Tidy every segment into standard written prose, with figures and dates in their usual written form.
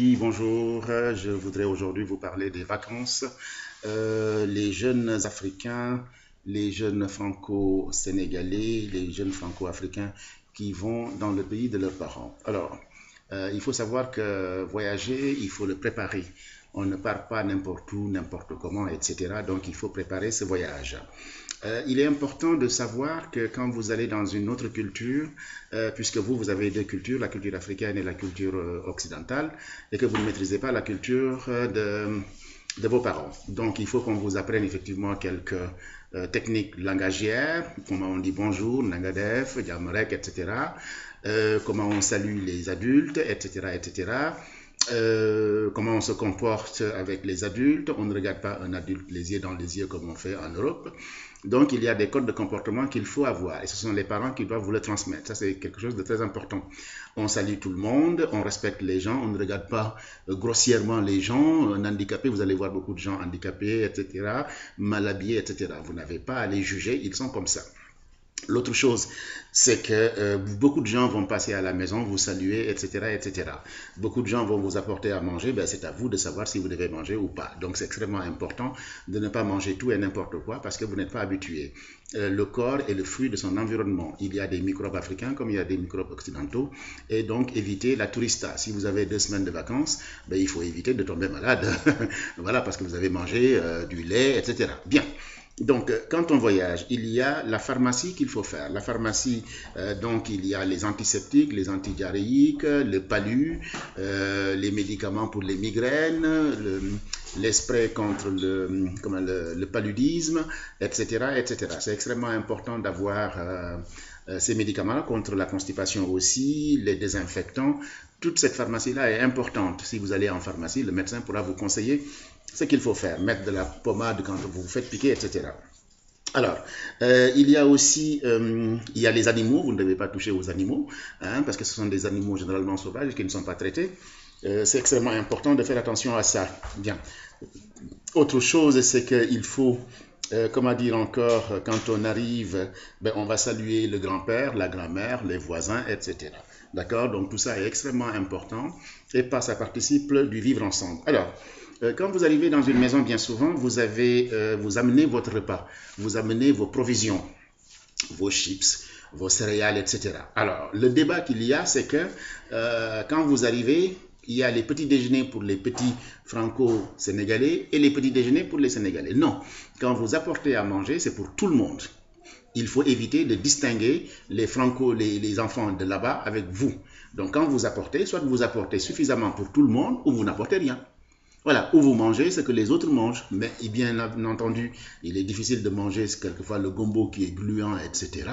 Oui, bonjour, je voudrais aujourd'hui vous parler des vacances. Les jeunes Africains, les jeunes Franco-Sénégalais, les jeunes Franco-Africains qui vont dans le pays de leurs parents. Alors, il faut savoir que voyager, il faut le préparer. On ne part pas n'importe où, n'importe comment, etc. Donc, il faut préparer ce voyage. Il est important de savoir que quand vous allez dans une autre culture, puisque vous avez deux cultures, la culture africaine et la culture occidentale, et que vous ne maîtrisez pas la culture de vos parents. Donc, il faut qu'on vous apprenne effectivement quelques techniques langagières, comment on dit bonjour, nangadef, djamarek, etc. Comment on salue les adultes, etc., etc. Comment on se comporte avec les adultes. On ne regarde pas un adulte les yeux dans les yeux comme on fait en Europe. Donc, il y a des codes de comportement qu'il faut avoir et ce sont les parents qui doivent vous le transmettre. Ça, c'est quelque chose de très important. On salue tout le monde, on respecte les gens, on ne regarde pas grossièrement les gens. Un handicapé, vous allez voir beaucoup de gens handicapés, etc., mal habillés, etc. Vous n'avez pas à les juger, ils sont comme ça. L'autre chose, c'est que beaucoup de gens vont passer à la maison, vous saluer, etc., etc. Beaucoup de gens vont vous apporter à manger, ben c'est à vous de savoir si vous devez manger ou pas. Donc c'est extrêmement important de ne pas manger tout et n'importe quoi parce que vous n'êtes pas habitué. Le corps est le fruit de son environnement. Il y a des microbes africains comme il y a des microbes occidentaux et donc évitez la tourista. Si vous avez 2 semaines de vacances, ben, il faut éviter de tomber malade. Voilà, parce que vous avez mangé du lait, etc. Bien. Donc, quand on voyage, il y a la pharmacie qu'il faut faire. La pharmacie, donc, il y a les antiseptiques, les antidiarrhéiques, le palu, les médicaments pour les migraines, les sprays contre le paludisme, etc., etc. C'est extrêmement important d'avoir ces médicaments contre la constipation aussi, les désinfectants. Toute cette pharmacie-là est importante. Si vous allez en pharmacie, le médecin pourra vous conseiller ce qu'il faut faire, mettre de la pommade quand vous vous faites piquer, etc. Alors, il y a aussi il y a les animaux, vous ne devez pas toucher aux animaux, hein, parce que ce sont des animaux généralement sauvages qui ne sont pas traités. C'est extrêmement important de faire attention à ça. Bien. Autre chose, c'est qu'il faut, comment dire encore, quand on arrive, ben, on va saluer le grand-père, la grand-mère, les voisins, etc. D'accord? Donc tout ça est extrêmement important et ça participe du vivre ensemble. Alors, quand vous arrivez dans une maison, bien souvent, vous amenez votre repas, vous amenez vos provisions, vos chips, vos céréales, etc. Alors, le débat qu'il y a, c'est que quand vous arrivez, il y a les petits déjeuners pour les petits franco-sénégalais et les petits déjeuners pour les Sénégalais. Non, quand vous apportez à manger, c'est pour tout le monde. Il faut éviter de distinguer les enfants de là-bas avec vous. Donc, quand vous apportez, soit vous apportez suffisamment pour tout le monde ou vous n'apportez rien. Voilà, où vous mangez ce que les autres mangent. Mais bien entendu, il est difficile de manger quelquefois le gombo qui est gluant, etc.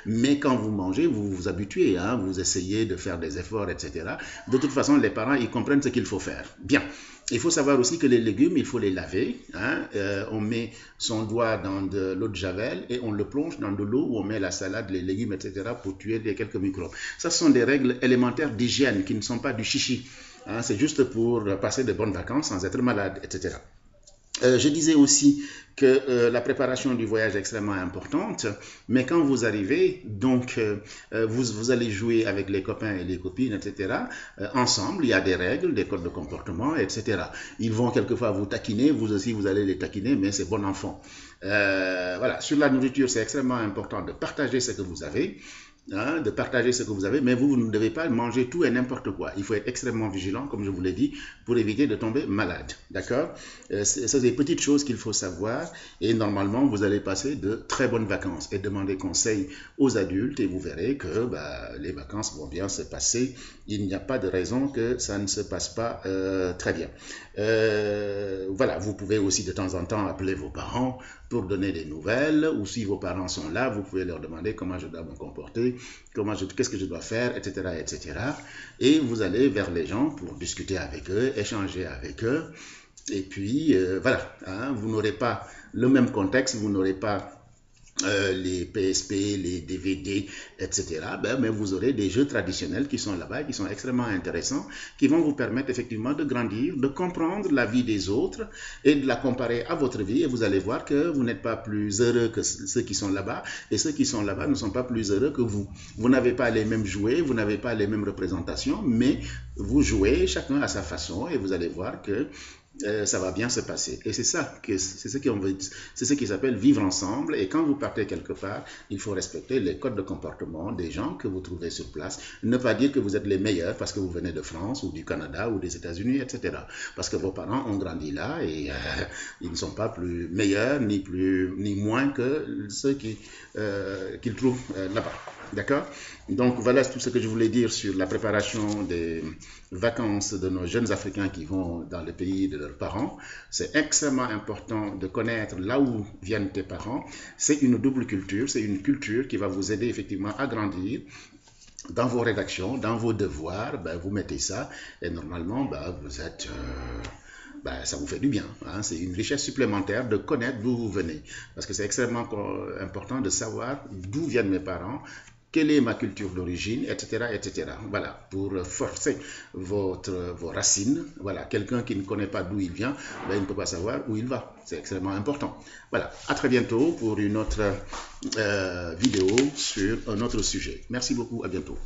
Mais quand vous mangez, vous vous habituez, hein, vous essayez de faire des efforts, etc. De toute façon, les parents, ils comprennent ce qu'il faut faire. Bien. Il faut savoir aussi que les légumes, il faut les laver. Hein. On met son doigt dans de l'eau de javel et on le plonge dans de l'eau où on met la salade, les légumes, etc. pour tuer quelques microbes. Ça, ce sont des règles élémentaires d'hygiène qui ne sont pas du chichi. Hein, c'est juste pour passer de bonnes vacances sans être malade, etc. Je disais aussi que la préparation du voyage est extrêmement importante, mais quand vous arrivez, donc vous allez jouer avec les copains et les copines, etc. Ensemble, il y a des règles, des codes de comportement, etc. Ils vont quelquefois vous taquiner, vous aussi vous allez les taquiner, mais c'est bon enfant. Voilà, sur la nourriture, c'est extrêmement important de partager ce que vous avez. Hein, de partager ce que vous avez, mais vous ne devez pas manger tout et n'importe quoi. Il faut être extrêmement vigilant, comme je vous l'ai dit, pour éviter de tomber malade. D'accord? C'est des petites choses qu'il faut savoir et normalement, vous allez passer de très bonnes vacances et demander conseil aux adultes et vous verrez que les vacances vont bien se passer. Il n'y a pas de raison que ça ne se passe pas très bien. Voilà, vous pouvez aussi de temps en temps appeler vos parents pour donner des nouvelles ou si vos parents sont là, vous pouvez leur demander comment je dois me comporter, qu'est-ce que je dois faire, etc., etc. Et vous allez vers les gens pour discuter avec eux, échanger avec eux. Et puis, voilà, hein, vous n'aurez pas le même contexte, vous n'aurez pas les PSP, les DVD, etc., mais vous aurez des jeux traditionnels qui sont là-bas, qui sont extrêmement intéressants, qui vont vous permettre effectivement de grandir, de comprendre la vie des autres et de la comparer à votre vie. Et vous allez voir que vous n'êtes pas plus heureux que ceux qui sont là-bas, et ceux qui sont là-bas ne sont pas plus heureux que vous. Vous n'avez pas les mêmes jouets, vous n'avez pas les mêmes représentations, mais vous jouez chacun à sa façon, et vous allez voir que ça va bien se passer. Et c'est ça, c'est ce qui s'appelle vivre ensemble. Et quand vous partez quelque part, il faut respecter les codes de comportement des gens que vous trouvez sur place. Ne pas dire que vous êtes les meilleurs parce que vous venez de France ou du Canada ou des États-Unis, etc. Parce que vos parents ont grandi là et ils ne sont pas plus meilleurs ni moins que ceux qu'ils trouvent là-bas. D'accord? Donc voilà tout ce que je voulais dire sur la préparation des vacances de nos jeunes Africains qui vont dans le pays de leurs parents. C'est extrêmement important de connaître là où viennent tes parents. C'est une double culture, c'est une culture qui va vous aider effectivement à grandir. Dans vos rédactions, dans vos devoirs, vous mettez ça et normalement vous êtes... ça vous fait du bien. Hein? C'est une richesse supplémentaire de connaître d'où vous venez. Parce que c'est extrêmement important de savoir d'où viennent mes parents, quelle est ma culture d'origine, etc., etc. Voilà, pour forcer vos racines. Voilà, quelqu'un qui ne connaît pas d'où il vient, il ne peut pas savoir où il va. C'est extrêmement important. Voilà, à très bientôt pour une autre vidéo sur un autre sujet. Merci beaucoup, à bientôt.